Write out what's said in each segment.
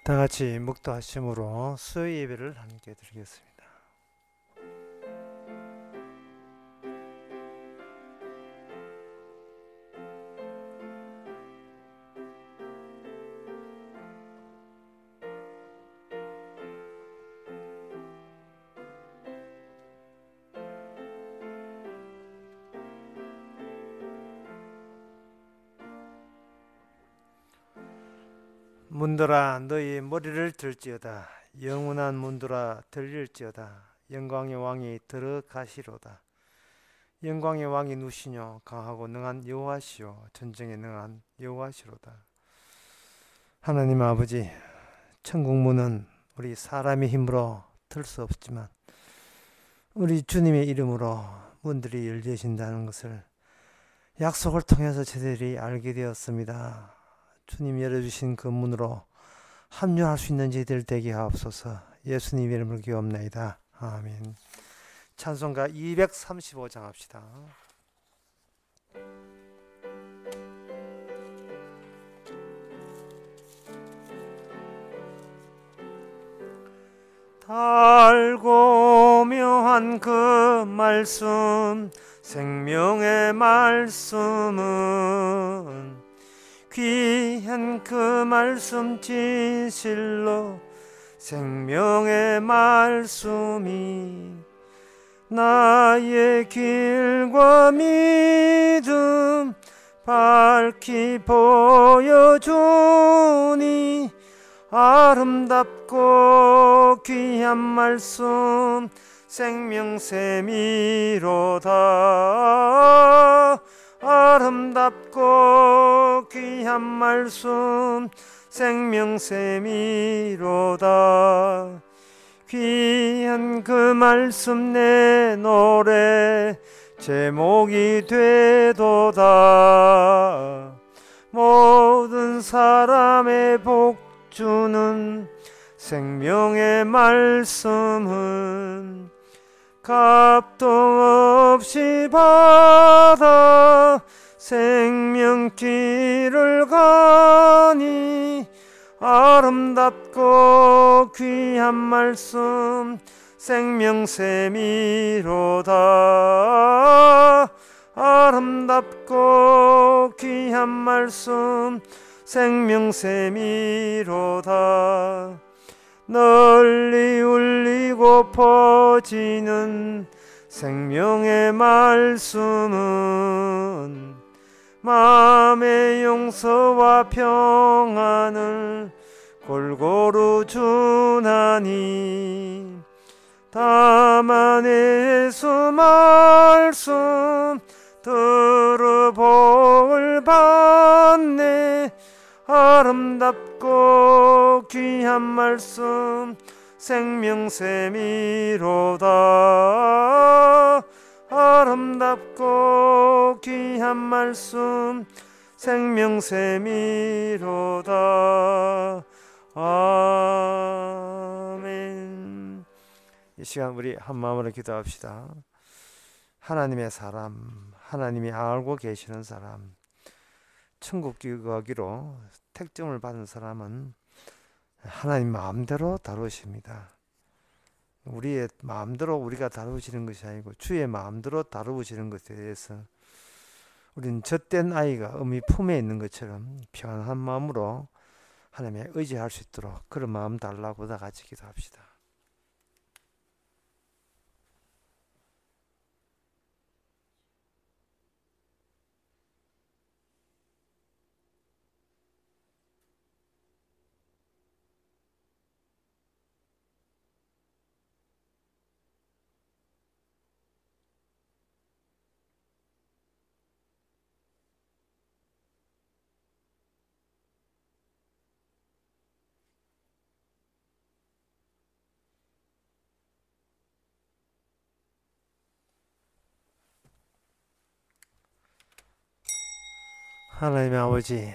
다 같이 묵도하심으로 수요 예배를 함께 드리겠습니다. 문들아 너희 머리를 들지어다. 영원한 문들아 들릴지어다. 영광의 왕이 들어가시로다. 영광의 왕이 누시뇨 강하고 능한 여호와시요 전쟁에 능한 여호와시로다. 하나님 아버지, 천국 문은 우리 사람의 힘으로 들 수 없지만 우리 주님의 이름으로 문들이 열려진다는 것을 약속을 통해서 저희들이 알게 되었습니다. 주님 열어주신 그 문으로 합류할 수 있는 저희들 되게 하옵소서. 예수님 이름을 기도합나이다. 아멘. 찬송가 235장 합시다. 달고 묘한 그 말씀, 생명의 말씀은 귀한 그 말씀 진실로 생명의 말씀이 나의 길과 믿음 밝히 보여주니 아름답고 귀한 말씀 생명샘이로다. 아름답고 귀한 말씀 생명샘이로다. 귀한 그 말씀 내 노래 제목이 되도다. 모든 사람의 복주는 생명의 말씀은 값도 없이 받아 생명길을 가니 아름답고 귀한 말씀 생명샘이로다. 아름답고 귀한 말씀 생명샘이로다. 널리 울리고 퍼지는 생명의 말씀은 마음의 용서와 평안을 골고루 주나니 다만 예수 말씀 들어 복을 받네. 아름답고 귀한 말씀 생명샘이로다. 아름답고 귀한 말씀 생명샘이로다. 아멘. 이 시간 우리 한 마음으로 기도합시다. 하나님의 사람, 하나님이 알고 계시는 사람, 천국 가기로 택정을 받은 사람은 하나님 마음대로 다루십니다. 우리의 마음대로 우리가 다루시는 것이 아니고 주의 마음대로 다루시는 것에 대해서 우리는 젖된 아이가 어미 품에 있는 것처럼 평안한 마음으로 하나님에 의지할 수 있도록 그런 마음 달라고 다 같이 기도합시다. 하나님 아버지,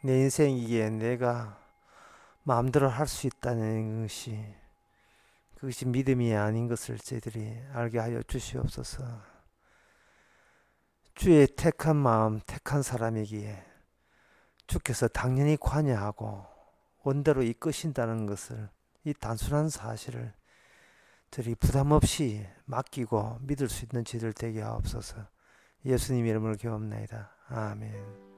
내 인생이기에 내가 마음대로 할 수 있다는 그것이 믿음이 아닌 것을 저희들이 알게 하여 주시옵소서. 주의 택한 마음, 택한 사람이기에 주께서 당연히 관여하고 원대로 이끄신다는 것을, 이 단순한 사실을 저리 부담 없이 맡기고 믿을 수 있는 저희들 되게 하옵소서. 예수님 이름으로 기도합나이다. 아멘.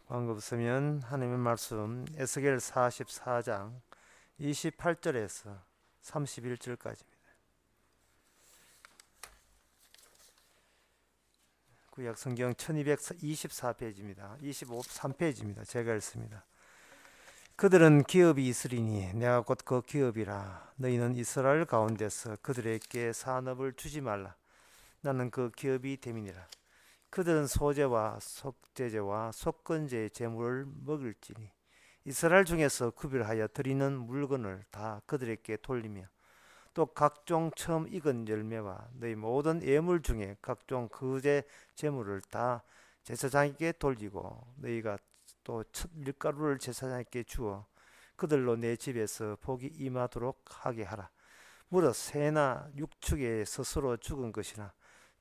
방금 없으면 하나님의 말씀 에스겔 44장 28절에서 31절까지입니다. 구약 성경 1224페이지입니다. 23페이지입니다. 제가 읽습니다. 그들은 기업이 있으리니 내가 곧 그 기업이라. 너희는 이스라엘 가운데서 그들에게 산업을 주지 말라. 나는 그 기업이 됨이니라. 그들은 소제와 속제제와 속건제의 제물을 먹을지니 이스라엘 중에서 구별하여 드리는 물건을 다 그들에게 돌리며 또 각종 처음 익은 열매와 너희 모든 예물 중에 각종 그제 제물을 다 제사장에게 돌리고 너희가 또 첫 밀가루를 제사장에게 주어 그들로 내 집에서 복이 임하도록 하게 하라. 무릇 새나 육축에 스스로 죽은 것이나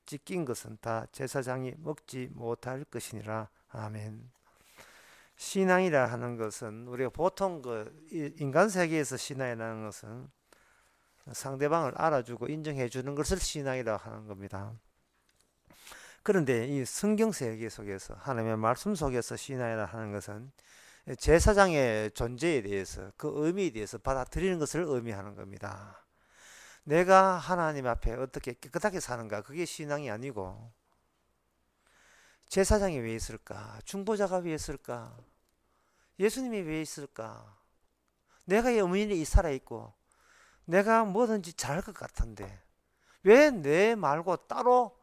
찢긴 것은 다 제사장이 먹지 못할 것이니라. 아멘. 신앙이라 하는 것은 우리가 보통 인간 세계에서 신앙이라는 것은 상대방을 알아주고 인정해 주는 것을 신앙이라고 하는 겁니다. 그런데 이 성경 세계 속에서 하나님의 말씀 속에서 신앙이라 하는 것은 제사장의 존재에 대해서 그 의미에 대해서 받아들이는 것을 의미하는 겁니다. 내가 하나님 앞에 어떻게 깨끗하게 사는가, 그게 신앙이 아니고 제사장이 왜 있을까? 중보자가 왜 있을까? 예수님이 왜 있을까? 내가 영원히 살아있고 내가 뭐든지 잘할 것 같은데 왜 내 말고 따로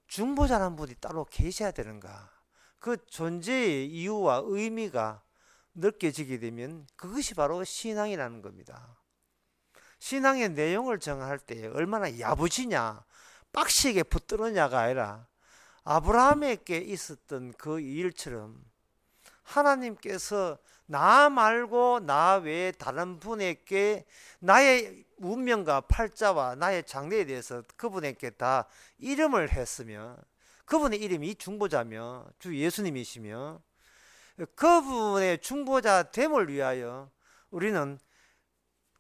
중보자라는 분이 따로 계셔야 되는가? 그 존재의 이유와 의미가 느껴지게 되면 그것이 바로 신앙이라는 겁니다. 신앙의 내용을 정할 때 얼마나 야부지냐, 빡시게 붙들느냐가 아니라 아브라함에게 있었던 그 일처럼 하나님께서 나 말고 나 외에 다른 분에게 나의 운명과 팔자와 나의 장래에 대해서 그분에게 다 이름을 했으며 그분의 이름이 중보자며 주 예수님이시며 그분의 중보자 됨을 위하여 우리는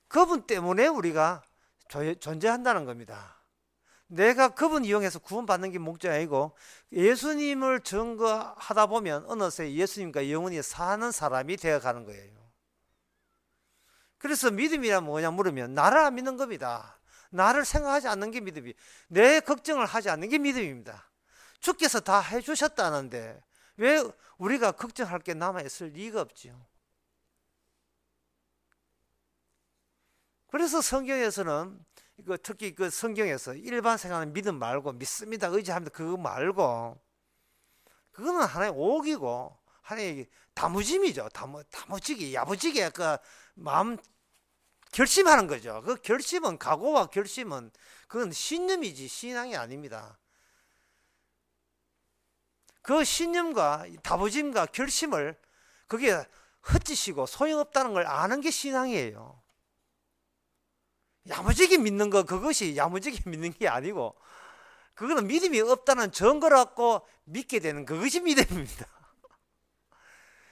그분 때문에 우리가 존재한다는 겁니다. 내가 그분 이용해서 구원받는 게 목적이 아니고 예수님을 증거하다 보면 어느새 예수님과 영원히 사는 사람이 되어가는 거예요. 그래서 믿음이란 뭐냐 물으면 나를 안 믿는 겁니다. 나를 생각하지 않는 게 믿음이, 내 걱정을 하지 않는 게 믿음입니다. 주께서 다 해주셨다는데 왜 우리가 걱정할 게 남아있을 리가 없지요. 그래서 성경에서는 특히 그 성경에서 일반 생각하는 믿음 말고 믿습니다, 의지합니다, 그거 말고 그거는 하나의 오기고 하나의 다무짐이죠. 다무지기, 야무지게 그 마음 결심하는 거죠. 그 결심은, 각오와 결심은 그건 신념이지 신앙이 아닙니다. 그 신념과 다부짐과 결심을 그게 헛짓이고 소용없다는 걸 아는 게 신앙이에요. 야무지게 믿는 거, 그것이 야무지게 믿는 게 아니고 그거는 믿음이 없다는 증거를 갖고 믿게 되는 그것이 믿음입니다.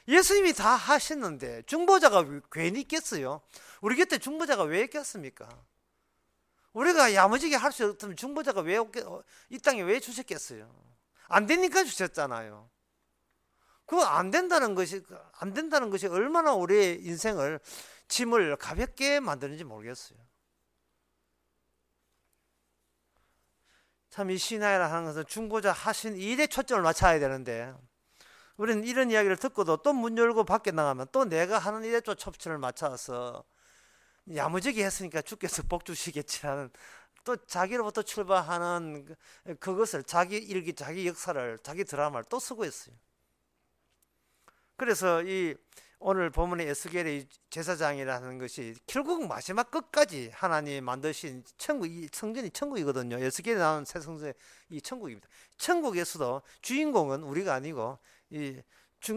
예수님이 다 하셨는데 중보자가 괜히 있겠어요? 우리 곁에 중보자가 왜 있겠습니까? 우리가 야무지게 할 수 없으면 중보자가 왜 이 땅에 왜 주셨겠어요? 안 되니까 주셨잖아요. 그거 안 된다는 것이 얼마나 우리의 인생을 짐을 가볍게 만드는지 모르겠어요. 참 이 신앙이라 하는 것은 중보자 하신 일에 초점을 맞춰야 되는데 우리는 이런 이야기를 듣고도 또 문 열고 밖에 나가면 또 내가 하는 일에 또 초점을 맞춰서 야무지게 했으니까 주께서 복 주시겠지라는 또 자기로부터 출발하는 그것을 자기 일기, 자기 역사를, 자기 드라마를 또 쓰고 있어요. 그래서 이 오늘 본문의 에스겔의 제사장이라는 것이 결국 마지막 끝까지 하나님이 만드신 천국, 이 성전이 천국이거든요. 에스겔에 나온 새 성전이 이 천국입니다. 천국에서도 주인공은 우리가 아니고 이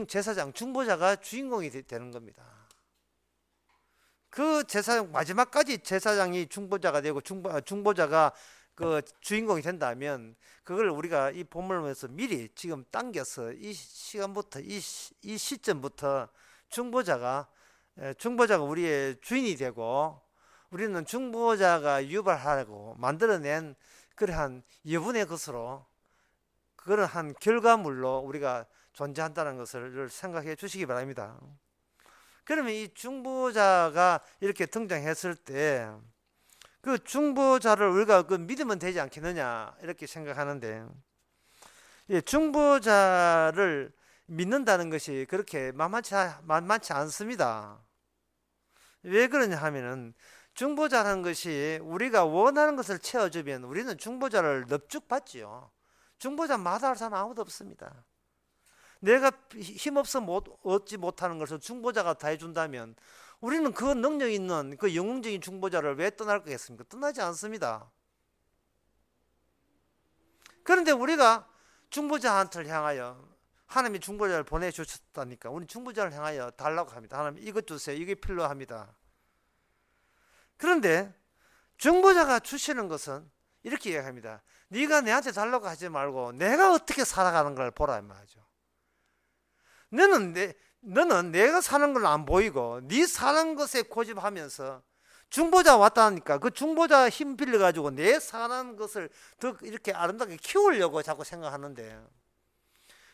제사장, 중보자가 주인공이 되는 겁니다. 그 제사장 마지막까지 제사장이 중보자가 되고 중보자가 그 주인공이 된다면 그걸 우리가 이 본문을 보면서 미리 지금 당겨서 이 시간부터 이 시점부터 중보자가 우리의 주인이 되고 우리는 중보자가 유발하고 만들어낸 그러한 여분의 것으로 그러한 결과물로 우리가 존재한다는 것을 생각해 주시기 바랍니다. 그러면 이 중보자가 이렇게 등장했을 때 그 중보자를 우리가 그 믿으면 되지 않겠느냐 이렇게 생각하는데, 중보자를 믿는다는 것이 그렇게 만만치 않습니다. 왜 그러냐 하면은 중보자라는 것이 우리가 원하는 것을 채워주면 우리는 중보자를 넙죽받지요. 중보자 마다할 사람 아무도 없습니다. 내가 힘없어 얻지 못하는 것을 중보자가 다 해준다면 우리는 그 능력 있는 그 영웅적인 중보자를 왜 떠날 거겠습니까? 떠나지 않습니다. 그런데 우리가 중보자한테 향하여 하나님이 중보자를 보내주셨다니까 우리 중보자를 향하여 달라고 합니다. 하나님 이것 주세요. 이게 필요합니다. 그런데 중보자가 주시는 것은 이렇게 이야기합니다. 네가 내한테 달라고 하지 말고 내가 어떻게 살아가는 걸 보라 이 말이죠. 너는 내가 사는 걸 안 보이고 네 사는 것에 고집하면서 중보자 왔다니까 그 중보자 힘 빌려가지고 내 사는 것을 더 이렇게 아름답게 키우려고 자꾸 생각하는데,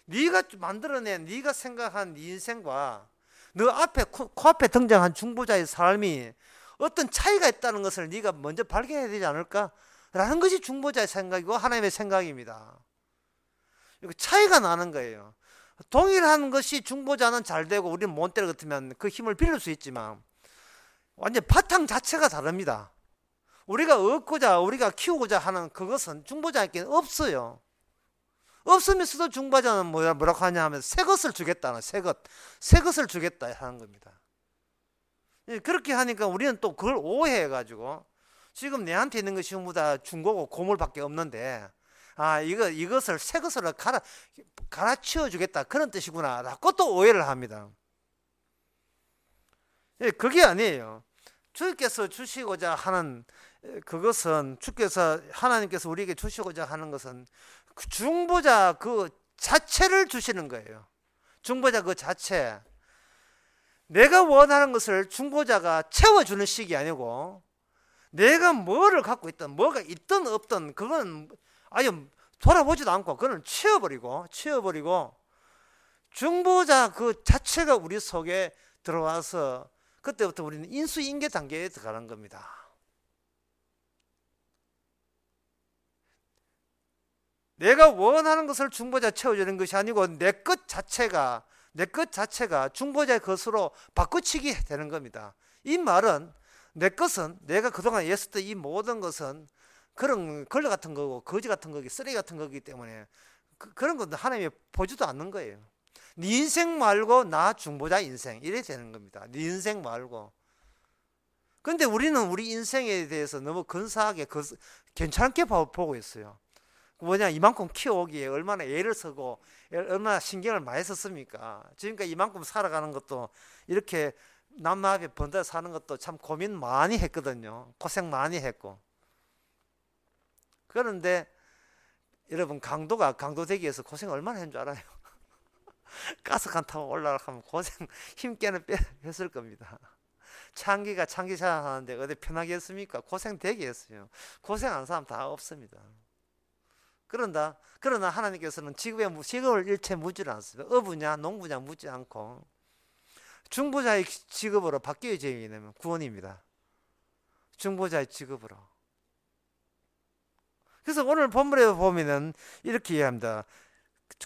네가 만들어낸 네가 생각한 네 인생과 너 앞에 코앞에 등장한 중보자의 삶이 어떤 차이가 있다는 것을 네가 먼저 발견해야 되지 않을까라는 것이 중보자의 생각이고 하나님의 생각입니다. 차이가 나는 거예요. 동일한 것이 중보자는 잘 되고 우리는 못 될 것 같으면 그 힘을 빌릴 수 있지만 완전 바탕 자체가 다릅니다. 우리가 얻고자 우리가 키우고자 하는 그것은 중보자에게 없어요. 없으면서도 중보자는 뭐라고 하냐 하면 새 것을 주겠다는 새 것을 주겠다 하는 겁니다. 그렇게 하니까 우리는 또 그걸 오해해 가지고 지금 내한테 있는 것이 전부 다 중고고 고물밖에 없는데 이것을 새 것으로 갈아치워 주겠다 그런 뜻이구나 라고 또 오해를 합니다. 그게 아니에요. 주께서 주시고자 하는 그것은 하나님께서 우리에게 주시고자 하는 것은 중보자 그 자체를 주시는 거예요. 중보자 그 자체, 내가 원하는 것을 중보자가 채워주는 식이 아니고 내가 뭐를 갖고 있든 뭐가 있든 없든 그건 아예 돌아보지도 않고 그걸 치워버리고 중보자 그 자체가 우리 속에 들어와서 그때부터 우리는 인수인계 단계에 들어가는 겁니다. 내가 원하는 것을 중보자 채워주는 것이 아니고 내 것 자체가 중보자의 것으로 바꾸치기 되는 겁니다. 이 말은 내 것은 내가 그동안 애썼던 이 모든 것은 그런 걸레 같은 거고 거지 같은 거기 쓰레기 같은 거기 때문에 그런 건 하나님이 보지도 않는 거예요. 네 인생 말고 나 중보자 인생 이래 되는 겁니다. 네 인생 말고. 근데 우리는 우리 인생에 대해서 너무 근사하게 괜찮게 보고 있어요. 뭐냐, 이만큼 키워오기에 얼마나 애를 쓰고 얼마나 신경을 많이 썼습니까? 지금까지 이만큼 살아가는 것도 이렇게 남 앞에 번다 사는 것도 참 고민 많이 했거든요. 고생 많이 했고. 그런데 여러분 강도대기에서 고생 얼마나 했는 줄 알아요? 가스관 타고 올라가면 고생 힘께는 했을 겁니다. 창기가 창기자 하는데 어디 편하게 했습니까? 고생 되게 했어요. 고생 안 사람 다 없습니다. 그러나 하나님께서는 직업을 일체 묻지 않습니다. 어부냐 농부냐 묻지 않고 중보자의 직업으로 바뀌어지게 되면 구원입니다. 중보자의 직업으로. 그래서 오늘 본문에 보면은 이렇게 이야기합니다.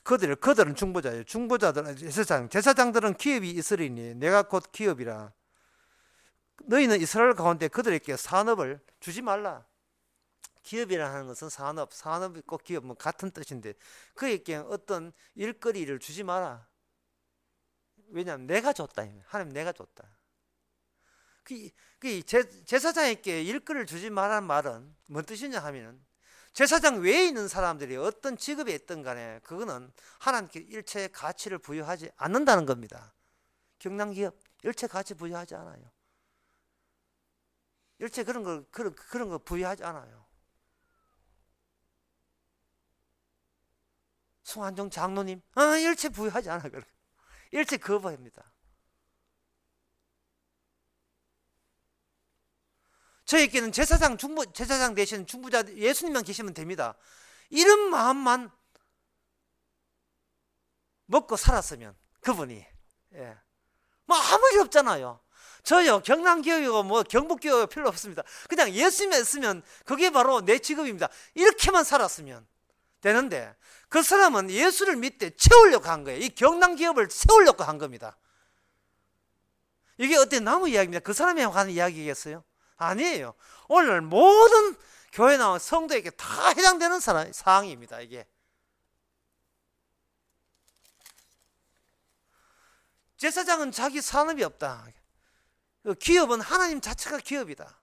그들은 중보자예요. 중보자들은 제사장들은 기업이 있으리니 내가 곧 기업이라. 너희는 이스라엘 가운데 그들에게 산업을 주지 말라. 기업이라는 것은 산업이 꼭 기업 같은 뜻인데 그에게 어떤 일거리를 주지 마라. 왜냐하면 내가 줬다. 하나님 내가 줬다. 제사장에게 일거리를 주지 말라는 말은 뭔 뜻이냐 하면은 제사장 외에 있는 사람들이 어떤 직업에 있든 간에 그거는 하나님께 일체 가치를 부여하지 않는다는 겁니다. 경랑기업 일체 가치 부여하지 않아요. 일체 그런 거 부여하지 않아요. 송한종 장로님 일체 부여하지 않아요. 일체 거부합니다. 저에게는 제사장 대신 중보자 예수님만 계시면 됩니다. 이런 마음만 먹고 살았으면 그분이 뭐 아무 일 없잖아요. 저요 경남교회고 뭐 경북교회 필요 없습니다. 그냥 예수님만 있으면 그게 바로 내 직업입니다. 이렇게만 살았으면 되는데 그 사람은 예수를 믿되 채우려고 한 거예요. 이 경남기업을 세우려고 한 겁니다. 이게 어떤 나무 이야기입니다. 그 사람이 하는 이야기겠어요? 아니에요. 오늘 모든 교회 나온 성도에게 다 해당되는 사항입니다. 이게 제사장은 자기 산업이 없다. 기업은 하나님 자체가 기업이다.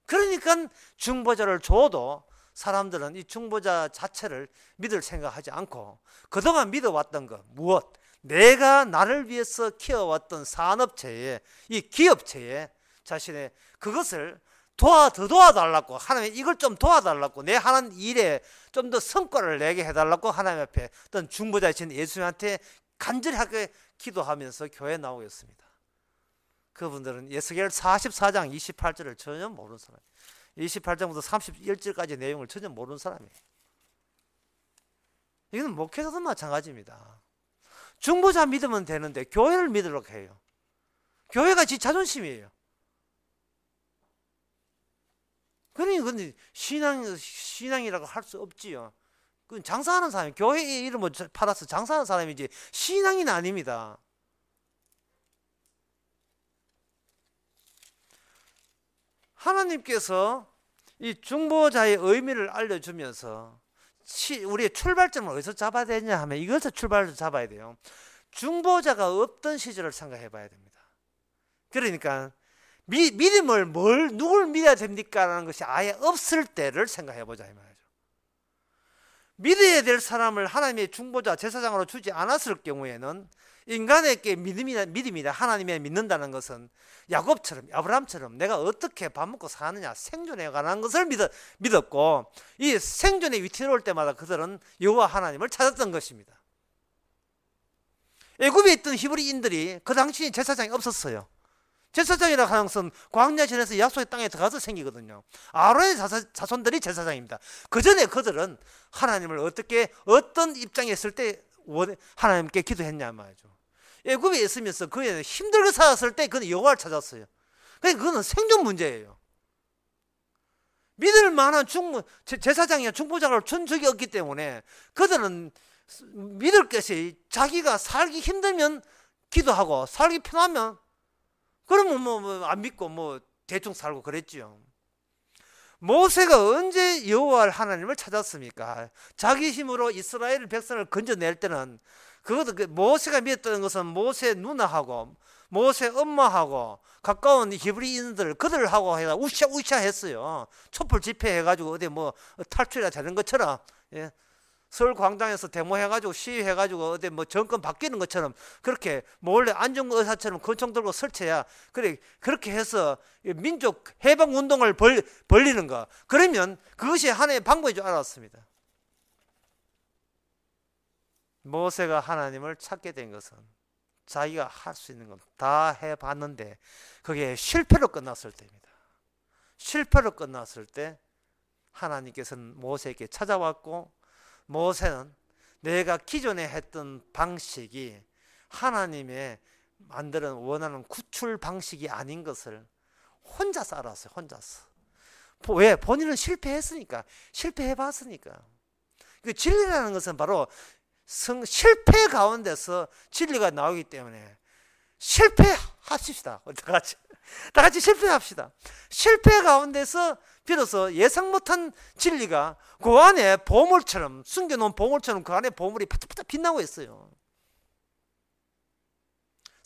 그러니까 중보자를 줘도 사람들은 이 중보자 자체를 믿을 생각하지 않고 그동안 믿어왔던 것 무엇? 내가 나를 위해서 키워왔던 산업체에 이 기업체에 자신의 그것을 더 도와달라고 하나님 이걸 좀 도와달라고 내 하는 일에 좀 더 성과를 내게 해달라고 하나님 앞에 어떤 중보자이신 예수님한테 간절하게 기도하면서 교회에 나오겠습니다. 그분들은 에스겔 44장 28절을 전혀 모르는 사람이에요. 28장부터 31절까지 내용을 전혀 모르는 사람이에요. 이건 목회자도 마찬가지입니다. 중보자 믿으면 되는데 교회를 믿으려고 해요. 교회가 지 자존심이에요. 그러니 신앙이라고 할 수 없지요. 그건 장사하는 사람이 교회의 이름을 팔아서 장사하는 사람이지 신앙인은 아닙니다. 하나님께서 이 중보자의 의미를 알려주면서 우리의 출발점을 어디서 잡아야 되냐 하면 이것을 출발을 잡아야 돼요. 중보자가 없던 시절을 생각해 봐야 됩니다. 그러니까 믿음을 누굴 믿어야 됩니까? 라는 것이 아예 없을 때를 생각해 보자 이 말이죠. 믿어야 될 사람을 하나님의 중보자 제사장으로 주지 않았을 경우에는 인간에게 믿음이다 하나님에 믿는다는 것은 야곱처럼 아브라함처럼 내가 어떻게 밥 먹고 사느냐 생존에 관한 것을 믿었고 이 생존에 위태로울 때마다 그들은 여호와 하나님을 찾았던 것입니다. 애굽에 있던 히브리인들이 그 당시 제사장이 없었어요. 제사장이라고 하는 것은 광야전에서 약속의 땅에 들어가서 생기거든요. 아론의 자손들이 제사장입니다. 그 전에 그들은 하나님을 어떤 입장에 있을 때 하나님께 기도했냐 말이죠. 애굽에 있으면서 그는 힘들게 살았을 때 그는 여호와를 찾았어요. 그러니까 그거는 생존 문제예요. 믿을 만한 제사장이나 중보자를 준 적이 없기 때문에 그들은 믿을 것이 자기가 살기 힘들면 기도하고 살기 편하면 그러면 안 믿고 대충 살고 그랬지요. 모세가 언제 여호와 하나님을 찾았습니까? 자기 힘으로 이스라엘 백성을 건져낼 때는 그것도 모세가 믿었던 것은 모세 누나하고 모세 엄마하고 가까운 히브리인들 그들하고 해가 우샤우샤 했어요. 촛불 집회해가지고 어디 탈출이라 되는 것처럼 서울 광장에서 데모해가지고 시위해가지고 어디 정권 바뀌는 것처럼 그렇게 몰래 안중의사처럼 권총 들고 설치해야 그렇게 해서 민족 해방 운동을 벌리는 거. 그러면 그것이 하나의 방법인 줄 알았습니다. 모세가 하나님을 찾게 된 것은 자기가 할 수 있는 건 다 해봤는데 그게 실패로 끝났을 때입니다. 실패로 끝났을 때 하나님께서는 모세에게 찾아왔고 모세는 내가 기존에 했던 방식이 하나님의 원하는 구출 방식이 아닌 것을 혼자서 알았어요. 혼자서. 왜? 본인은 실패했으니까. 실패해봤으니까. 그 진리라는 것은 바로 실패 가운데서 진리가 나오기 때문에 실패합시다. 다 같이 실패합시다. 실패 가운데서 비로소 예상 못한 진리가 그 안에 보물처럼 숨겨놓은 보물처럼 그 안에 보물이 파닥파닥 빛나고 있어요.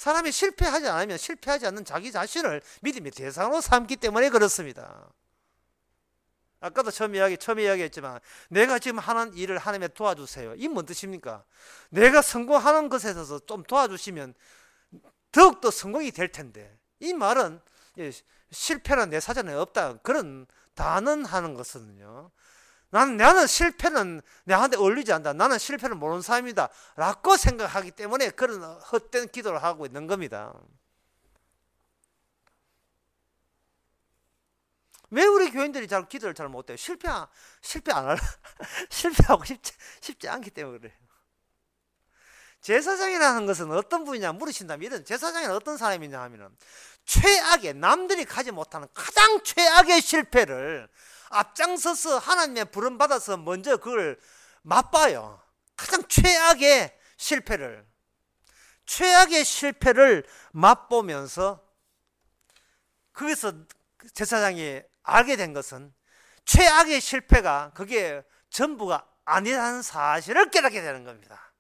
사람이 실패하지 않으면 실패하지 않는 자기 자신을 믿음의 대상으로 삼기 때문에 그렇습니다. 아까도 처음에 이야기했지만 내가 지금 하는 일을 하나님이 도와주세요. 이 뭔 뜻입니까? 내가 성공하는 것에 있어서 좀 도와주시면 더욱더 성공이 될 텐데, 이 말은 실패는 내 사전에 없다, 그런 단언하는 것은요, 나는 실패는 내한테 어울리지 않는다, 나는 실패를 모르는 사람이다 라고 생각하기 때문에 그런 헛된 기도를 하고 있는 겁니다. 왜 우리 교인들이 기도를 잘 못해요? 실패 안 할래? 실패하고 싶지 않기 때문에 그래요. 제사장이라는 것은 어떤 분이냐 물으신다면, 이런 제사장이는 어떤 사람이냐 하면은 최악의, 남들이 가지 못하는 가장 최악의 실패를 앞장서서 하나님의 부름 받아서 먼저 그걸 맛봐요. 가장 최악의 실패를 맛보면서, 거기서 제사장이 알게 된 것은 최악의 실패가 그게 전부가 아니라는 사실을 깨닫게 되는 겁니다.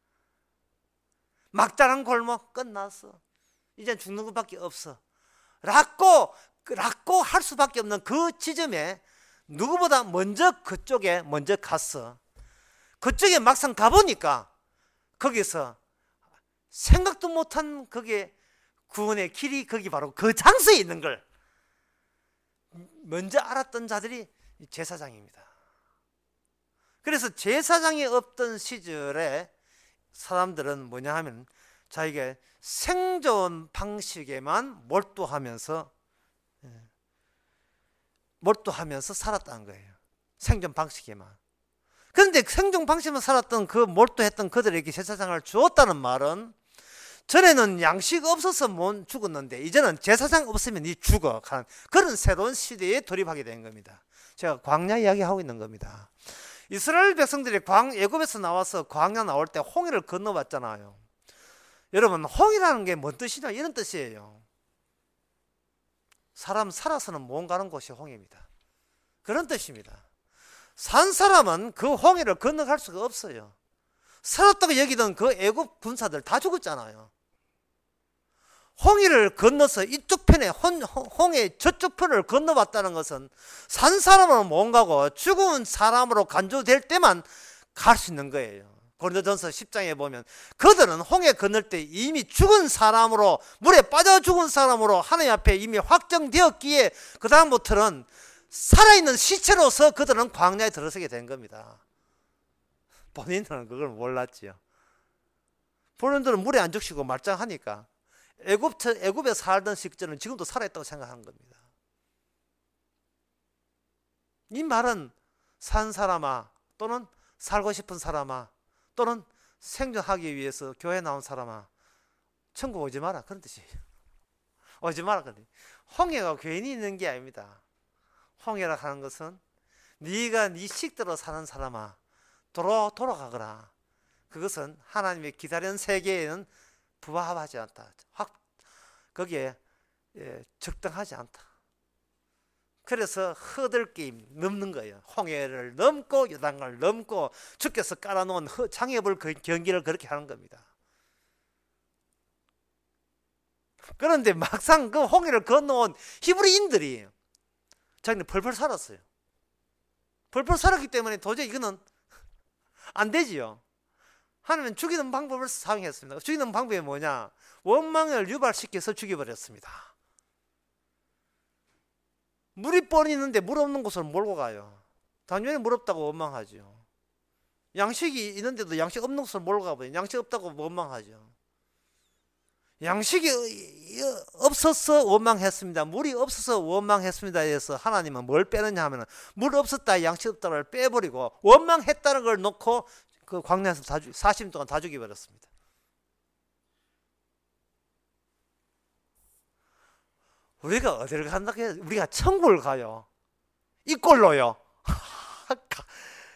막다른 골목 끝났어, 이제 죽는 것밖에 없어 라고 할 수밖에 없는 그 지점에 누구보다 먼저 그쪽에 먼저 갔어. 그쪽에 막상 가보니까 거기서 생각도 못한 그게 구원의 길이 거기 바로 그 장소에 있는 걸 먼저 알았던 자들이 제사장입니다. 그래서 제사장이 없던 시절에 사람들은 뭐냐 하면 자기가 생존 방식에만 몰두하면서 살았다는 거예요. 생존 방식에만. 그런데 생존 방식에만 살았던 그 몰두했던 그들에게 제사장을 주었다는 말은, 전에는 양식 없어서 못 죽었는데 이제는 제사장 없으면 이 죽어 하는 그런 새로운 시대에 돌입하게 된 겁니다. 제가 광야 이야기하고 있는 겁니다. 이스라엘 백성들이 애굽에서 나와서 광야 나올 때 홍해를 건너왔잖아요. 여러분, 홍해라는 게 뭔 뜻이냐, 이런 뜻이에요. 사람 살아서는 못 가는 곳이 홍해입니다. 그런 뜻입니다. 산 사람은 그 홍해를 건너갈 수가 없어요. 살았다고 여기던 그 애굽 군사들 다 죽었잖아요. 홍해를 건너서 이쪽 편에 홍해 저쪽 편을 건너왔다는 것은 산 사람은 못 가고 죽은 사람으로 간주될 때만 갈 수 있는 거예요. 고린도전서 10장에 보면 그들은 홍해 건널 때 이미 죽은 사람으로, 물에 빠져 죽은 사람으로 하나님 앞에 이미 확정되었기에 그 다음부터는 살아있는 시체로서 그들은 광야에 들어서게 된 겁니다. 본인들은 그걸 몰랐지요. 본인들은 물에 안 죽시고 말짱하니까 애굽에 살던 시절은 지금도 살아있다고 생각하는 겁니다. 이 말은 산 사람아, 또는 살고 싶은 사람아, 또는 생존하기 위해서 교회 나온 사람아, 천국 오지 마라, 그런 뜻이에요. 오지 마라. 홍해가 괜히 있는 게 아닙니다. 홍해라 하는 것은 네가 네 식대로 사는 사람아, 돌아가거라. 그것은 하나님의 기다리는 세계에는 부합하지 않다. 거기에 적당하지 않다. 그래서 허들게임 넘는 거예요. 홍해를 넘고 요단강을 넘고 주께서 깔아놓은 장애불 경기를 그렇게 하는 겁니다. 그런데 막상 그 홍해를 건너온 히브리인들이 자기는 펄펄 살았어요. 펄펄 살았기 때문에 도저히 이거는 안 되지요. 하나님은 죽이는 방법을 사용했습니다. 죽이는 방법이 뭐냐? 원망을 유발시켜서 죽여버렸습니다. 물이 뻔히 있는데 물 없는 곳을 몰고 가요. 당연히 물 없다고 원망하죠. 양식이 있는데도 양식 없는 곳을 몰고 가버려요. 양식 없다고 원망하죠. 양식이 없어서 원망했습니다. 물이 없어서 원망했습니다. 해서 하나님은 뭘 빼느냐 하면 물 없었다, 양식 없다를 빼버리고 원망했다는 걸 놓고 그 광야에서 40년 동안 다 죽여버렸습니다. 우리가 어디를 간다고 해서 우리가 천국을 가요. 이 꼴로요.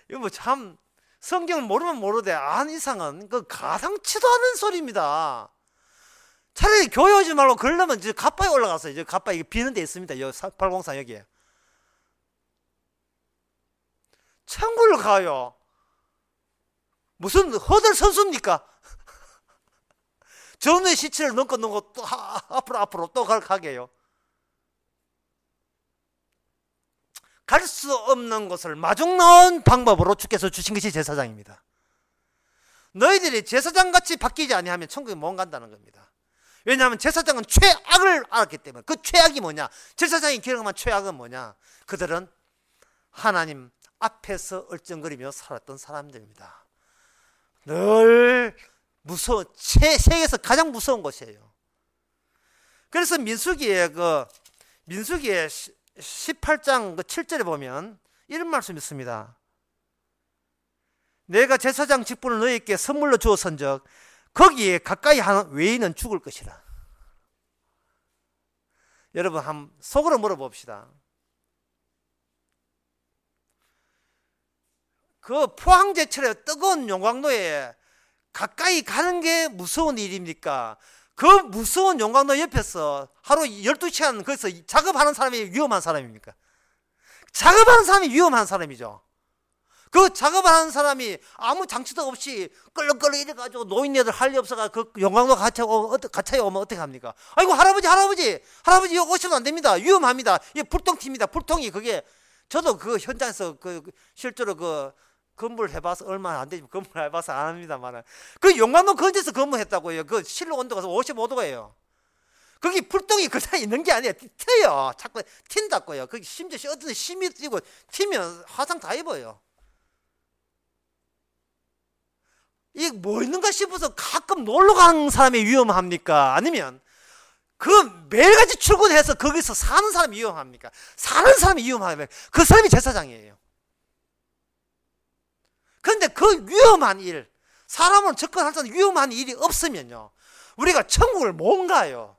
이거 뭐 참 성경을 모르면 모르되 안 이상은 그 가상치도 않은 소리입니다. 차라리 교회 오지 말고 그러려면 이제 갑바에 올라가서 이제 갑바 이게 비는 데 있습니다. 여기 803 여기에. 천국을 가요. 무슨 허들 선수입니까? 전의 시체를 넘고 또 앞으로 또 가게 해요. 갈 수 없는 곳을 마중 나온 방법으로 주께서 주신 것이 제사장입니다. 너희들이 제사장같이 바뀌지 아니하면 천국에 못 간다는 겁니다. 왜냐하면 제사장은 최악을 알았기 때문에. 그 최악이 뭐냐? 제사장이 기억한 최악은 뭐냐? 그들은 하나님 앞에서 얼쩡거리며 살았던 사람들입니다. 늘 무서운, 세계에서 가장 무서운 곳이에요. 그래서 민수기의 18장 7절에 보면 이런 말씀이 있습니다. 내가 제사장 직분을 너희에게 선물로 주었은즉 거기에 가까이 하는 외인은 죽을 것이라. 여러분 한번 속으로 물어봅시다. 그 포항제철의 뜨거운 용광로에 가까이 가는 게 무서운 일입니까? 그 무서운 용광로 옆에서 하루 12시간 거기서 작업하는 사람이 위험한 사람입니까? 작업하는 사람이 위험한 사람이죠. 그 작업을 하는 사람이 아무 장치도 없이 끌렁끌렁 이래가지고 노인네들 할 일 없어가 그 용광로 가차에 오면 어떻게 합니까? 아이고 할아버지 여기 오시면 안 됩니다. 위험합니다. 이게 불똥 튑니다. 불똥이 그게 저도 그 현장에서 실제로 건물 해봐서 얼마 안 되지만 건물 해봐서 안 합니다만 그 용광로 근처에서 근무했다고요. 그 실로 온도가 55도예요. 거기 불똥이 그 사이에 있는 게 아니에요. 튀어요. 자꾸 튄다고요. 거기 심지어 어떤 심이 뛰고 튀면 화상 다 입어요. 이게 뭐 있는가 싶어서 가끔 놀러 가는 사람이 위험합니까? 아니면 그 매일같이 출근해서 거기서 사는 사람이 위험합니까? 사는 사람이 위험하면 그 사람이 제사장이에요. 그런데 그 위험한 일, 사람을 접근할 수 있는 위험한 일이 없으면요, 우리가 천국을 못 가요.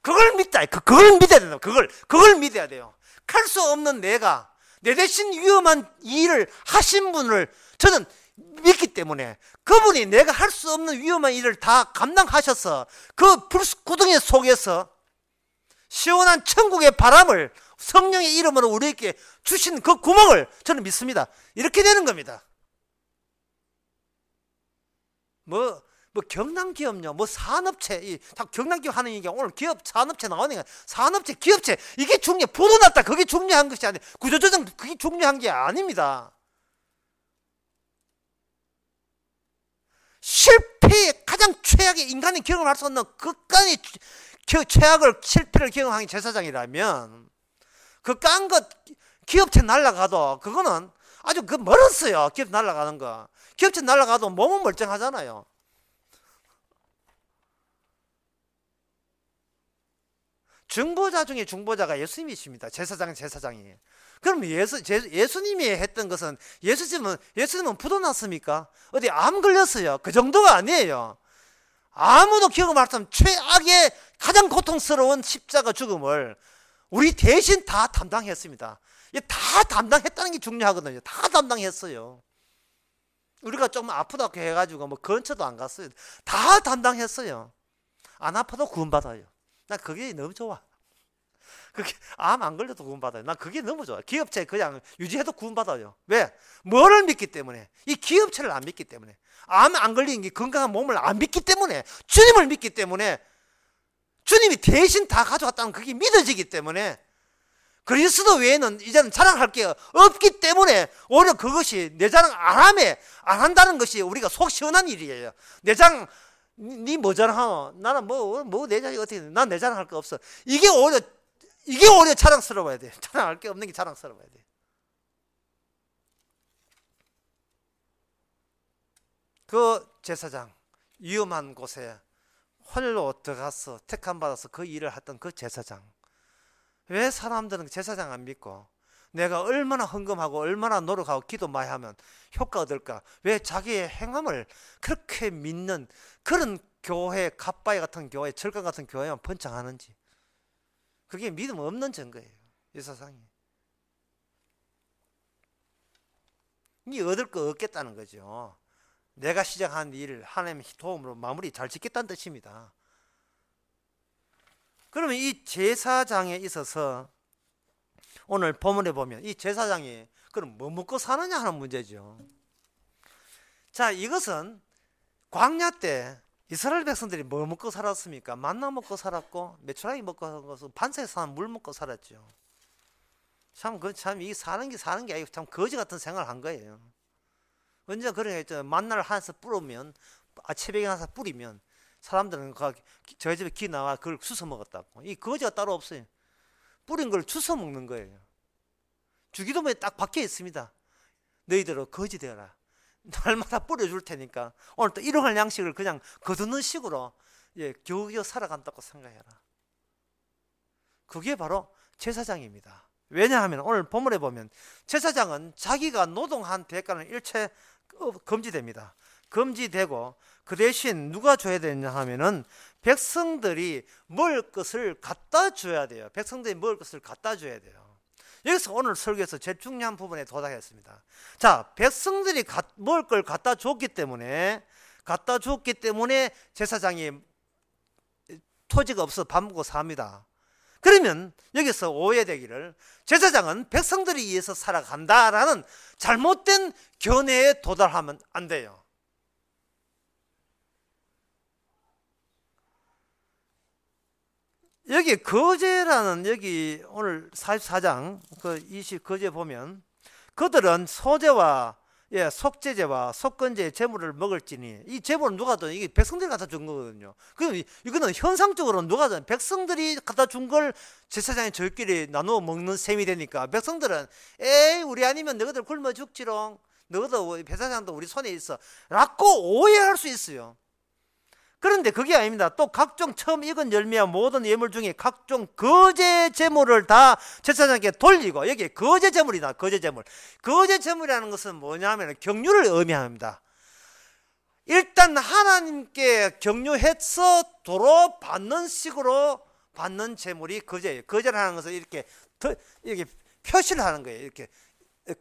그걸 믿다. 그걸 믿어야 된다. 그걸 믿어야 돼요. 갈 수 없는 내가 내 대신 위험한 일을 하신 분을 저는 믿기 때문에 그분이 내가 할 수 없는 위험한 일을 다 감당하셔서 그 불구덩이 속에서 시원한 천국의 바람을 성령의 이름으로 우리에게 주신 그 구멍을 저는 믿습니다. 이렇게 되는 겁니다. 뭐 경남기업요, 산업체, 경남기업 하는 얘기가 오늘 기업, 산업체 나오니까 산업체, 기업체, 이게 중요해. 부도 났다. 그게 중요한 것이 아니에요. 구조조정, 그게 중요한 게 아닙니다. 실패의 가장 최악의 인간이 경험할 수 없는 극간의 실패를 경험한 제사장이라면 그 깐 것 기업체 날아가도 그거는 아주 멀었어요. 기업 날아가는 거. 기업체 날아가도 몸은 멀쩡하잖아요. 중보자 중에 중보자가 예수님이십니다. 제사장이. 그럼 예수님이 했던 것은 예수님은 부도 났습니까? 어디 암 걸렸어요. 그 정도가 아니에요. 아무도 경험할 수 없는 최악의 가장 고통스러운 십자가 죽음을 우리 대신 다 담당했습니다. 다 담당했다는 게 중요하거든요. 다 담당했어요. 우리가 좀 아프다고 해가지고 근처도 안 갔어요. 다 담당했어요. 안 아파도 구원받아요. 나 그게 너무 좋아. 그게 암 안 걸려도 구원받아요. 난 그게 너무 좋아. 기업체 그냥 유지해도 구원받아요. 왜? 뭐를 믿기 때문에. 이 기업체를 안 믿기 때문에. 암 안 걸리는 게 건강한 몸을 안 믿기 때문에. 주님을 믿기 때문에. 주님이 대신 다 가져갔다는 그게 믿어지기 때문에. 그리스도 외에는 이제는 자랑할 게 없기 때문에 오히려 그것이 내 자랑 안 한다는 것이 우리가 속 시원한 일이에요. 내 자랑, 니 뭐 자랑하노? 나는 내 자랑이 어떻게 돼? 난 내 자랑할 거 없어. 이게 오히려 자랑스러워야 돼. 자랑할 게 없는 게 자랑스러워야 돼. 그 제사장, 위험한 곳에 홀로 들어가서 택함받아서 그 일을 했던 그 제사장. 왜 사람들은 제사장 안 믿고 내가 얼마나 헌금하고 얼마나 노력하고 기도 많이 하면 효과가 얻을까? 왜 자기의 행함을 그렇게 믿는 그런 교회, 갓바위 같은 교회, 철강 같은 교회만 번창하는지. 그게 믿음 없는 증거예요. 이 세상에. 이 얻을 거 얻겠다는 거죠. 내가 시작한 일을 하나님의 도움으로 마무리 잘 짓겠다는 뜻입니다. 그러면 이 제사장에 있어서 오늘 본문에 보면 이 제사장이 그럼 뭐 먹고 사느냐 하는 문제죠. 자, 이것은 광야 때 이스라엘 백성들이 뭐 먹고 살았습니까? 만나 먹고 살았고 메추라기 먹고 살았고 반석에 사는 물 먹고 살았죠. 참 이 사는 게 아니고 참 거지 같은 생활을 한 거예요. 언제 그런 게 있죠. 만나를 하나서 뿌리면 채백이 하나서 뿌리면 사람들은 저희 집에 기 나와 그걸 주워 먹었다고. 이 거지가 따로 없어요. 뿌린 걸 주워 먹는 거예요. 주기도문에 딱 박혀 있습니다. 너희들은 거지 되어라. 날마다 뿌려줄 테니까 오늘 또 일용할 양식을 그냥 거두는 식으로 겨우겨우 살아간다고 생각해라. 그게 바로 제사장입니다. 왜냐하면 오늘 본문에 보면 제사장은 자기가 노동한 대가는 일체 금지됩니다. 금지되고 그 대신 누가 줘야 되냐 하면은 백성들이 먹을 것을 갖다 줘야 돼요. 백성들이 먹을 것을 갖다 줘야 돼요. 여기서 오늘 설교에서 제일 중요한 부분에 도달했습니다. 자, 백성들이 먹을 걸 갖다 줬기 때문에 제사장이 토지가 없어 밥 먹고 삽니다. 그러면 여기서 오해되기를 제사장은 백성들이 위해서 살아간다라는 잘못된 견해에 도달하면 안 돼요. 여기 거제라는 여기 오늘 44장 그 20 거제 보면 그들은 소제와 속제제와 속건제의 제물을 먹을지니 이 제물은 누가 든 이게 백성들이 갖다 준 거거든요. 그럼 이거는 현상적으로 누가 든 백성들이 갖다 준 걸 제사장이 저희끼리 나누어 먹는 셈이 되니까 백성들은 에이 우리 아니면 너희들 굶어 죽지롱. 너희도 제사장도 우리 손에 있어 라고 오해할 수 있어요. 그런데 그게 아닙니다. 또 각종 처음 익은 열매와 모든 예물 중에 각종 거제 제물을 다 제사장에게 돌리고 여기 거제 제물이다. 거제 제물. 거제 제물이라는 것은 뭐냐면 경유를 의미합니다. 일단 하나님께 경유해서 도로 받는 식으로 받는 제물이 거제예요. 거제라는 것은 이렇게 표시를 하는 거예요. 이렇게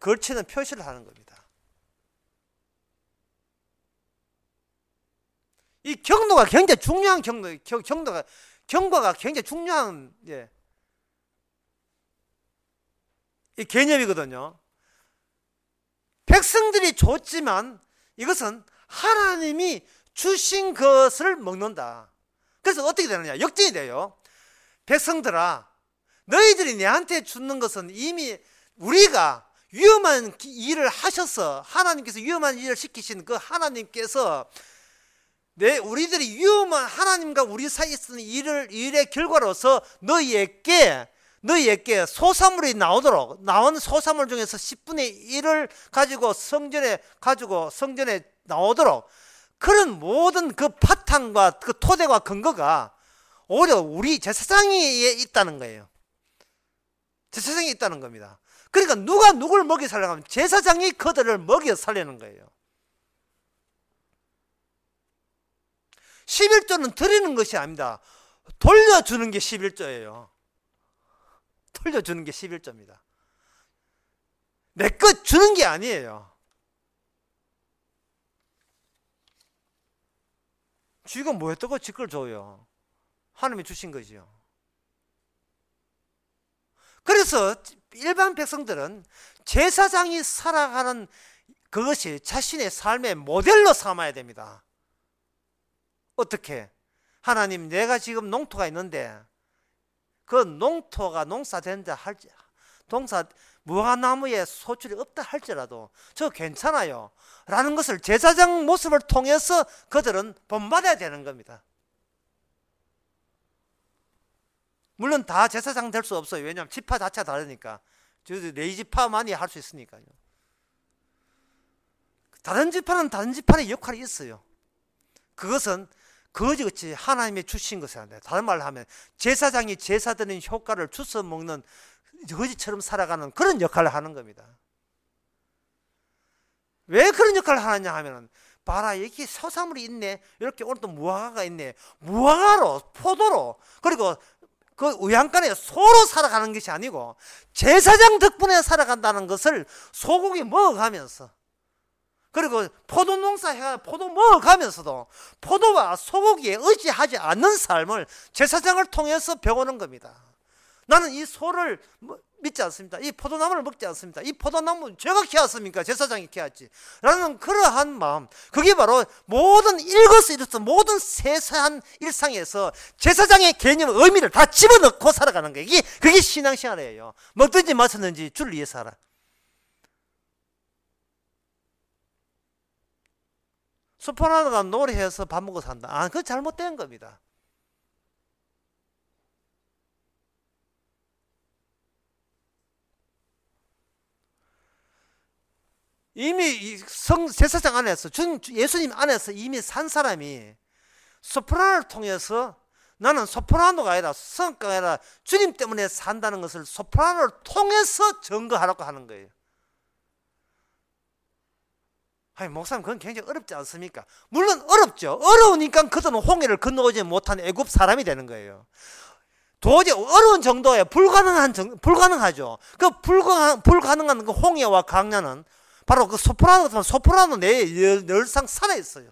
걸치는 표시를 하는 겁니다. 이 경도가 굉장히 중요한 경과가 굉장히 중요한 이 개념이거든요. 백성들이 줬지만 이것은 하나님이 주신 것을 먹는다. 그래서 어떻게 되느냐? 역전이 돼요. 백성들아, 너희들이 내한테 주는 것은 이미 우리가 위험한 일을 하셔서 하나님께서 위험한 일을 시키신 그 하나님께서 우리들이 위험한 하나님과 우리 사이에 있는 일의 결과로서 너희에게 소사물이 나온 소사물 중에서 10분의 1을 가지고 성전에 나오도록 그런 모든 그 바탕과 그 토대와 근거가 오히려 우리 제사장에 있다는 거예요. 제사장이 있다는 겁니다. 그러니까 누가 누굴 먹여 살려고 하면 제사장이 그들을 먹여 살리는 거예요. 11조는 드리는 것이 아닙니다. 돌려주는 게 11조예요. 돌려주는 게 11조입니다. 내 것 주는 게 아니에요. 쥐가 뭐 했다고 지 걸 줘요. 하나님이 주신 거지요. 그래서 일반 백성들은 제사장이 살아가는 그것이 자신의 삶의 모델로 삼아야 됩니다. 어떻게? 하나님, 내가 지금 농토가 있는데 그 농토가 농사된다 무화과나무에 소출이 없다 할지라도 저 괜찮아요 라는 것을 제사장 모습을 통해서 그들은 본받아야 되는 겁니다. 물론 다 제사장 될 수 없어요. 왜냐하면 지파 자체가 다르니까. 네 지파만이 할 수 있으니까요. 다른 지파는 다른 지파의 역할이 있어요. 그것은 거지같이 하나님이 주신 것이 아니라 다른 말로 하면 제사장이 제사 드리는 효과를 주워 먹는 거지처럼 살아가는 그런 역할을 하는 겁니다. 왜 그런 역할을 하느냐 하면 봐라 여기 소사물이 있네. 이렇게 오늘 또 무화과가 있네. 무화과로 포도로 그리고 그 우양간에 소로 살아가는 것이 아니고 제사장 덕분에 살아간다는 것을 소고기 먹어가면서 그리고 포도 농사 포도 먹어가면서도 포도와 소고기에 의지하지 않는 삶을 제사장을 통해서 배우는 겁니다. 나는 이 소를 믿지 않습니다. 이 포도나무를 먹지 않습니다. 이 포도나무 제가 키웠습니까? 제사장이 키웠지. 라는 그러한 마음, 그게 바로 모든 일거수일투 모든 세세한 일상에서 제사장의 개념, 의미를 다 집어넣고 살아가는 거예요. 그게 신앙생활이에요. 먹든지 마셨든지 주를 위해서 살아. 소프라노가 노래해서 밥 먹고 산다. 그건 잘못된 겁니다. 이미 제사장 안에서 예수님 안에서 이미 산 사람이 소프라노를 통해서 나는 소프라노가 아니라 성가가 아니라 주님 때문에 산다는 것을 소프라노를 통해서 증거하라고 하는 거예요. 아니, 목사님, 그건 굉장히 어렵지 않습니까? 물론 어렵죠. 어려우니까 그들은 홍해를 건너오지 못한 애굽 사람이 되는 거예요. 도저히 어려운 정도에 불가능하죠. 그 불가능한 그 홍해와 강야는 바로 그 소프라노 내에 늘상 살아있어요.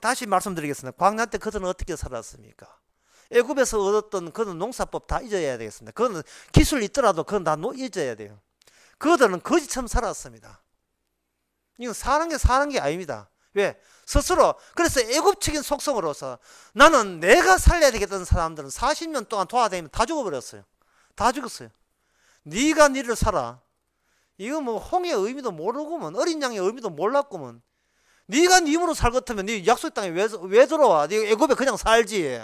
다시 말씀드리겠습니다. 광야 때 그들은 어떻게 살았습니까? 애굽에서 얻었던 그런 농사법 다 잊어야 되겠습니다. 그거는 기술이 있더라도 그건 다 잊어야 돼요. 그들은 거지처럼 살았습니다. 이건 사는 게 아닙니다. 왜? 스스로. 그래서 애굽적인 속성으로서 나는 내가 살려야 되겠다는 사람들은 40년 동안 도와다니면 다 죽어버렸어요. 다 죽었어요. 네가 니를 살아. 이거 뭐 홍해의 의미도 모르고만, 어린 양의 의미도 몰랐구만. 네가 네 힘으로 살 것 같으면 네 약속 땅에 왜 들어와? 네 애굽에 그냥 살지.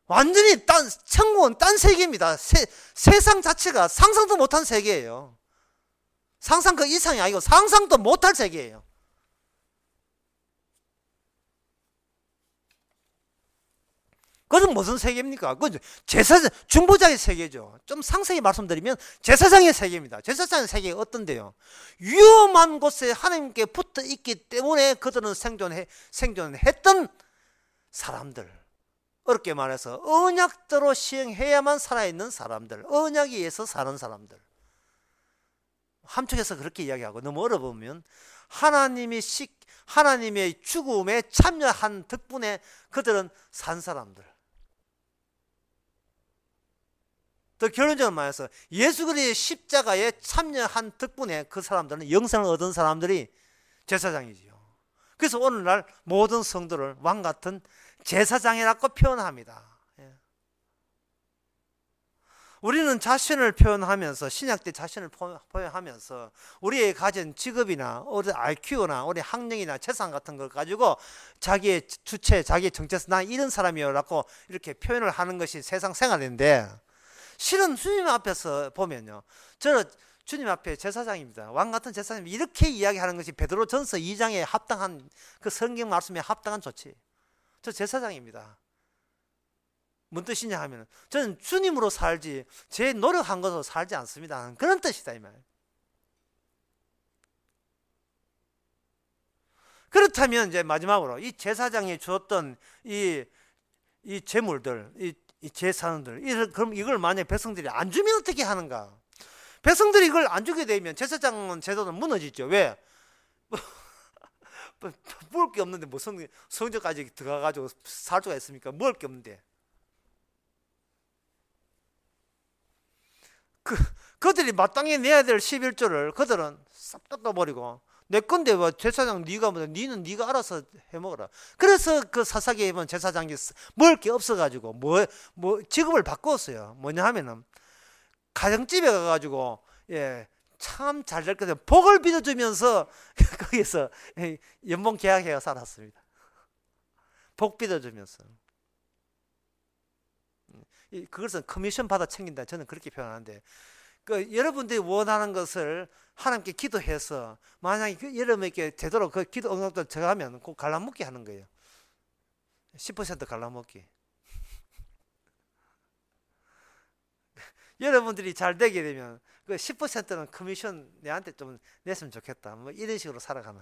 완전히 천국은 딴 세계입니다. 세상 자체가 상상도 못한 세계예요. 상상 그 이상이 아니고 상상도 못할 세계예요. 그건 무슨 세계입니까? 그건 중보자의 세계죠. 좀 상세히 말씀드리면 제사장의 세계입니다. 제사장의 세계가 어떤데요? 위험한 곳에 하나님께 붙어 있기 때문에 그들은 생존했던 사람들. 어렵게 말해서 언약대로 시행해야만 살아있는 사람들, 언약에 의해서 사는 사람들. 함축해서 그렇게 이야기하고, 너무 어려우면 하나님의 죽음에 참여한 덕분에 그들은 산 사람들. 더 결론적으로 말해서 예수 그리스도의 십자가에 참여한 덕분에 그 사람들은 영생을 얻은 사람들이 제사장이지요. 그래서 오늘날 모든 성도를 왕같은 제사장이라고 표현합니다. 우리는 자신을 표현하면서, 신약 때 자신을 표현하면서 우리의 가진 직업이나 우리 IQ나 우리 학력이나 재산 같은 걸 가지고 자기의 주체, 자기의 정체성, 나 이런 사람이라고 이렇게 표현을 하는 것이 세상 생활인데, 실은 주님 앞에서 보면요, 저는 주님 앞에 제사장입니다. 왕같은 제사장입니다. 이렇게 이야기하는 것이 베드로전서 2장에 합당한, 그 성경 말씀에 합당한 조치. 저 제사장입니다. 뭔 뜻이냐 하면 저는 주님으로 살지 제 노력한 것으로 살지 않습니다. 그런 뜻이다 이 말. 그렇다면 이제 마지막으로 이 제사장이 주었던 이 재물들, 이 제사원들, 그럼 이걸 만약에 백성들이 안 주면 어떻게 하는가? 백성들이 이걸 안 주게 되면 제사장은 제도는 무너지죠. 왜? 먹을 게 없는데 뭐 성전까지 들어가가지고 살 수가 있습니까? 먹을 게 없는데. 그들이 마땅히 내야 될 11조를 그들은 싹 닦아버리고, 내 건데 뭐 제사장 네가 뭐 니는 네가 알아서 해먹어라. 그래서 그 사사기에 보면 제사장이 먹을 게 없어가지고 뭐 직업을 바꿨어요. 뭐냐 하면은 가정집에 가가지고 참 잘 될 것같아요. 복을 빌어주면서 거기서 연봉 계약해가 살았습니다. 복 빌어주면서. 그것은 커미션 받아 챙긴다. 저는 그렇게 표현하는데, 여러분들이 원하는 것을 하나님께 기도해서 만약에 여러분에게 제대로 그 기도 응답도 들어가면 꼭 갈라먹기 하는 거예요. 10% 갈라먹기. 여러분들이 잘 되게 되면 그 10%는 커미션 내한테 좀 냈으면 좋겠다. 뭐 이런 식으로 살아가는.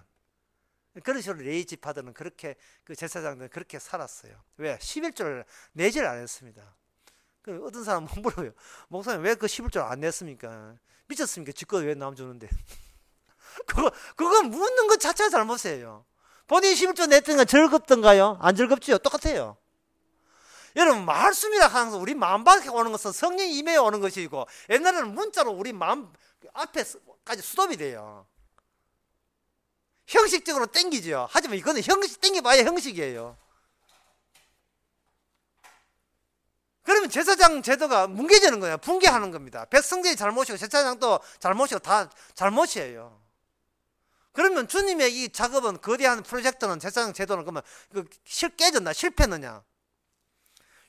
그런 식으로 레이지 파더는 그렇게, 그 제사장들은 그렇게 살았어요. 왜? 11조를 내질 안 했습니다. 어떤 사람은 물어요. 목사님 왜 그 11조 안 냈습니까? 미쳤습니까? 지껏 왜 남 주는데. 그거 묻는 것 자체가 잘못이에요. 본인이 11조 냈던 건 즐겁던가요? 안 즐겁지요? 똑같아요. 여러분 말씀이라 하는 것은 우리 마음 밖에 오는 것은 성령이 임해 오는 것이고, 옛날에는 문자로 우리 마음 앞에까지 수동이 돼요. 형식적으로 땡기죠. 하지만 이거는 형식 땡겨봐야 형식이에요. 그러면 제사장 제도가 뭉개지는 거예요. 붕괴하는 겁니다. 백성들이 잘못이고 제사장도 잘못이고 다 잘못이에요. 그러면 주님의 이 작업은, 거대한 프로젝트는, 제사장 제도는 그러면 깨졌나 실패했느냐?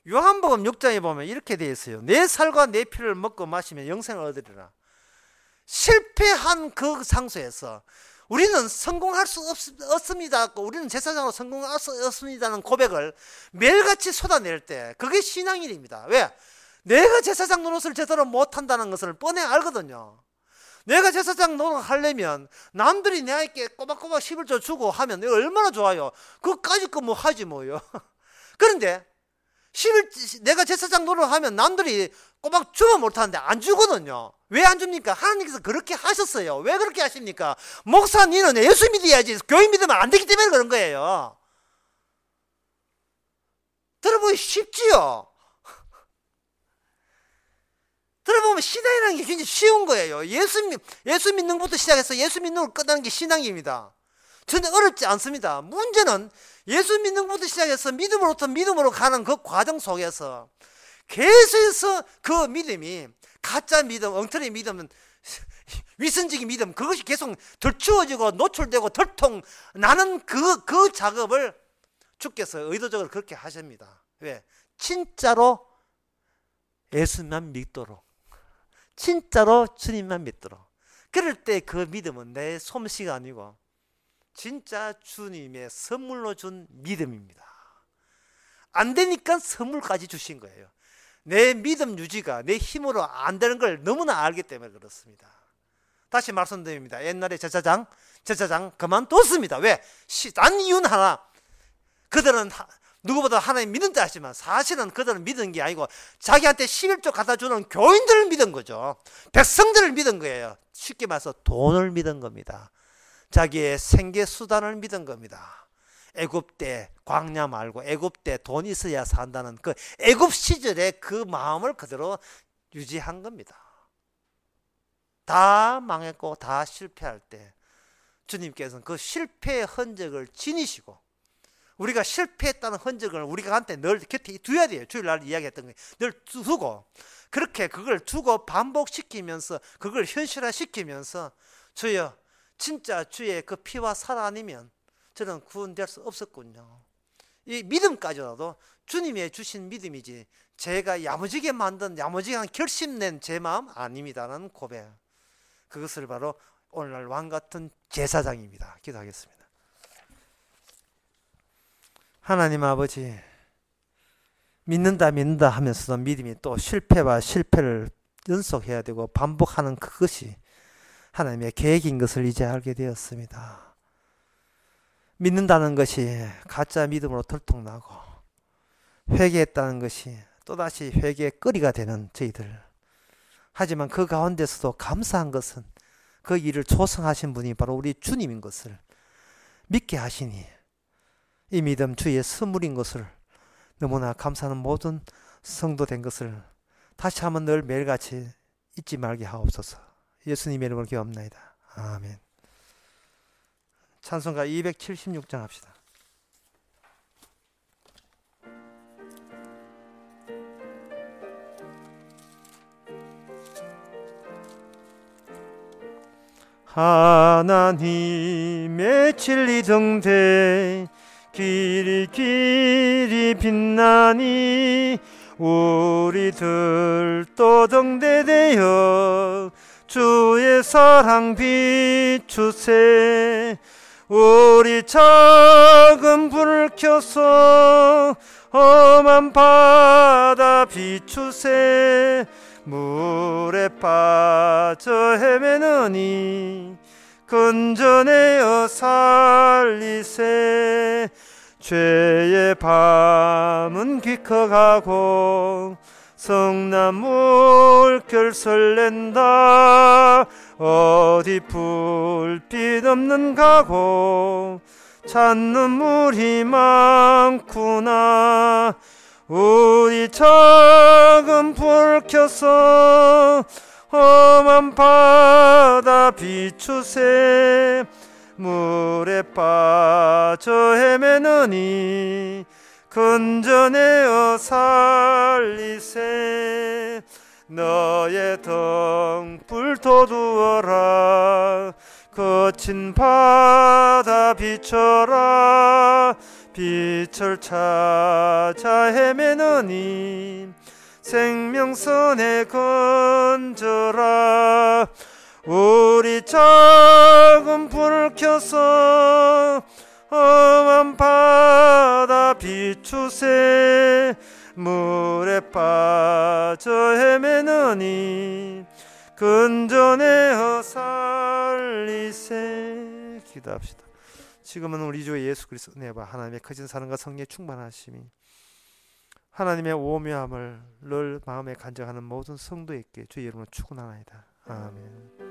요한복음 6장에 보면 이렇게 되어 있어요. 내 살과 내 피를 먹고 마시면 영생을 얻으리라. 실패한 그 상소에서 우리는 성공할 수 없습니다. 우리는 제사장으로 성공할 수 없습니다는 고백을 매일같이 쏟아낼 때 그게 신앙인입니다. 왜? 내가 제사장 노릇을 제대로 못한다는 것을 뻔히 알거든요. 내가 제사장 노릇을 하려면 남들이 내게 꼬박꼬박 11조 주고 하면 내가 얼마나 좋아요. 그까짓 거 뭐 하지 뭐요. 그런데 내가 제사장 노릇을 하면 남들이 꼬박 주면 못하는데 안 주거든요. 왜 안 줍니까? 하나님께서 그렇게 하셨어요. 왜 그렇게 하십니까? 목사 니는 예수 믿어야지 교회 믿으면 안 되기 때문에 그런 거예요. 들어보기 쉽지요. 들어보면 신앙이라는 게 굉장히 쉬운 거예요. 예수 믿는 것부터 시작해서 예수 믿는 걸 끝나는 게 신앙입니다. 전혀 어렵지 않습니다. 문제는 예수 믿는 것부터 시작해서 믿음으로부터 믿음으로 가는 그 과정 속에서 계속해서 그 믿음이 가짜 믿음, 엉터리 믿음은 위선적인 믿음, 그것이 계속 덜추어지고 노출되고 덜통 나는 그 작업을 주께서 의도적으로 그렇게 하십니다. 왜? 진짜로 예수만 믿도록, 진짜로 주님만 믿도록. 그럴 때 그 믿음은 내 솜씨가 아니고 진짜 주님의 선물로 준 믿음입니다. 안 되니까 선물까지 주신 거예요. 내 믿음 유지가 내 힘으로 안 되는 걸 너무나 알기 때문에 그렇습니다. 다시 말씀드립니다. 옛날에 제사장 그만뒀습니다. 왜? 단 이유는 하나, 그들은 누구보다 하나님 믿는다 하지만 사실은 그들은 믿은 게 아니고 자기한테 11조 갖다 주는 교인들을 믿은 거죠. 백성들을 믿은 거예요. 쉽게 말해서 돈을 믿은 겁니다. 자기의 생계 수단을 믿은 겁니다. 애굽 때 광야 말고 애굽 때 돈 있어야 산다는 그 애굽 시절의 그 마음을 그대로 유지한 겁니다. 다 망했고 다 실패할 때 주님께서는 그 실패의 흔적을 지니시고, 우리가 실패했다는 흔적을 우리가 한테 늘 곁에 두어야 돼요. 주일날 이야기했던 거예요. 늘 두고, 그렇게 그걸 두고 반복시키면서 그걸 현실화시키면서 주여 진짜 주의 그 피와 살 아니면 저는 구원될 수 없었군요. 이 믿음까지라도 주님의 주신 믿음이지 제가 야무지게 만든 야무지게 결심낸 제 마음 아닙니다라는 고백, 그것을 바로 오늘날 왕같은 제사장입니다. 기도하겠습니다. 하나님 아버지, 믿는다 하면서도 믿음이 또 실패와 실패를 연속해야 되고 반복하는 그것이 하나님의 계획인 것을 이제 알게 되었습니다. 믿는다는 것이 가짜 믿음으로 들통나고 회개했다는 것이 또다시 회개의 거리가 되는 저희들. 하지만 그 가운데서도 감사한 것은 그 일을 조성하신 분이 바로 우리 주님인 것을 믿게 하시니 이 믿음 주의 선물인 것을 너무나 감사하는 모든 성도 된 것을 다시 한번 늘 매일같이 잊지 말게 하옵소서. 예수님의 이름으로 기도합나이다. 아멘. 찬송가 276장 합시다. 하나님의 진리 정대 길이 빛나니 우리들도 정대되어 주의 사랑 비추세. 우리 작은 불을 켜서 험한 바다 비추세. 물에 빠져 헤매느니 건져내어 살리세. 죄의 밤은 귀커가고 성난 물결 설렌다. 어디 불빛 없는 가고 찾는 물이 많구나. 우리 작은 불 켜서 험한 바다 비추세. 물에 빠져 헤매느니 건져내어 살리세. 너의 등불 돋우어라. 거친 바다 비춰라. 빛을 찾아 헤매느니 생명선에 건져라. 우리 작은 불 켜서 험한 바다 비추세. 물에 빠져 헤매느니 건져내어 살리세. 기도합시다. 지금은 우리 주 예수 그리스도 은혜와 하나님의 크신 사랑과 성령의 충만하심이 하나님의 오묘함을 늘 마음에 간직하는 모든 성도에게 주의 이름으로 축원하나이다. 아멘.